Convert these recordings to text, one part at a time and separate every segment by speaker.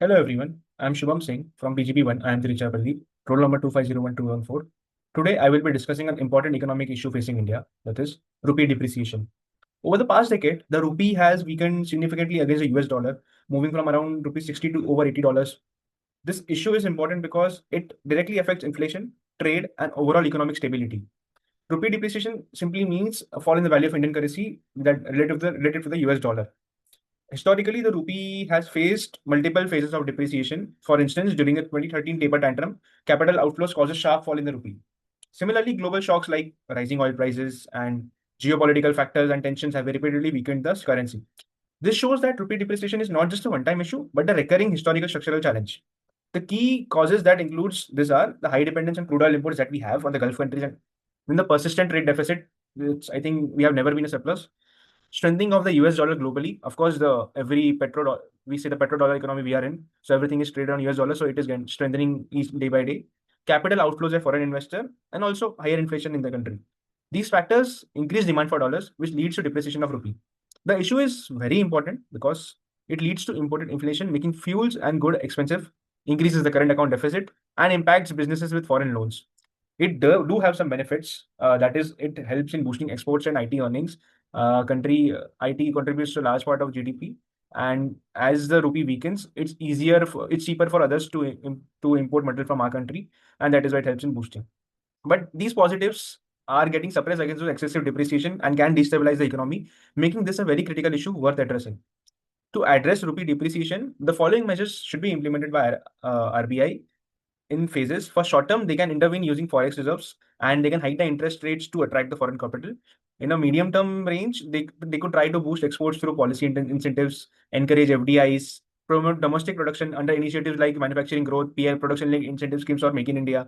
Speaker 1: Hello everyone, I am Shubham Singh from BGP1. I am the Richard roll number 2501214. Today I will be discussing an important economic issue facing India, that is rupee depreciation. Over the past decade, the rupee has weakened significantly against the US dollar, moving from around rupees 60 to over $80. This issue is important because it directly affects inflation, trade, and overall economic stability. Rupee depreciation simply means a fall in the value of Indian currency that relative to the US dollar. Historically, the rupee has faced multiple phases of depreciation. For instance, during the 2013 taper tantrum, capital outflows caused a sharp fall in the rupee. Similarly, global shocks like rising oil prices and geopolitical factors and tensions have repeatedly weakened the currency. This shows that rupee depreciation is not just a one-time issue, but a recurring historical structural challenge. The key causes that includes this are the high dependence on crude oil imports that we have on the Gulf countries and then the persistent trade deficit. Which I think we have never been a surplus strengthening of the US dollar globally. Of course, the every we say the petrodollar economy we are in, so everything is traded on US dollar, so it is again strengthening each day by day. Capital outflows by foreign investor and also higher inflation in the country. These factors increase demand for dollars, which leads to depreciation of rupee. The issue is very important because it leads to imported inflation, making fuels and good expensive, increases the current account deficit, and impacts businesses with foreign loans. It do have some benefits. That is, it helps in boosting exports and IT earnings. Country IT contributes to a large part of GDP, and as the rupee weakens, it's cheaper for others to import material from our country, and that is why it helps in boosting. But these positives are getting suppressed against the excessive depreciation and can destabilize the economy, making this a very critical issue worth addressing. To address rupee depreciation, the following measures should be implemented by RBI in phases. For short term, they can intervene using forex reserves and they can hike the interest rates to attract the foreign capital. In a medium term range, they could try to boost exports through policy incentives, encourage FDIs, promote domestic production under initiatives like manufacturing growth, PL production linked incentive schemes, or Make in India.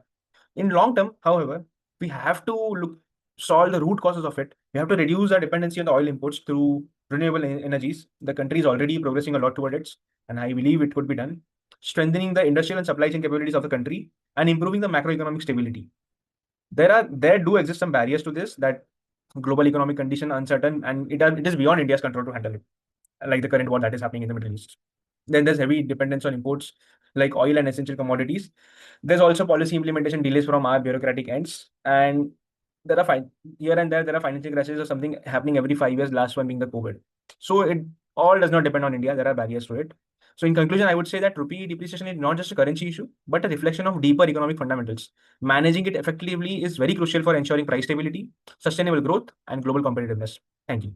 Speaker 1: In long term, however, we have to solve the root causes of it. We have to reduce our dependency on the oil imports through renewable energies. The country is already progressing a lot toward it, and I believe it could be done. Strengthening the industrial and supply chain capabilities of the country and improving the macroeconomic stability. There do exist some barriers to this that global economic condition uncertain and it is beyond India's control to handle it, like the current war that is happening in the Middle East. Then there's heavy dependence on imports like oil and essential commodities. There's also policy implementation delays from our bureaucratic ends, and there are here and there are financial crashes or something happening every 5 years. Last one being the COVID. So it all does not depend on India. There are barriers to it. So in conclusion, I would say that rupee depreciation is not just a currency issue, but a reflection of deeper economic fundamentals. Managing it effectively is very crucial for ensuring price stability, sustainable growth, and global competitiveness. Thank you.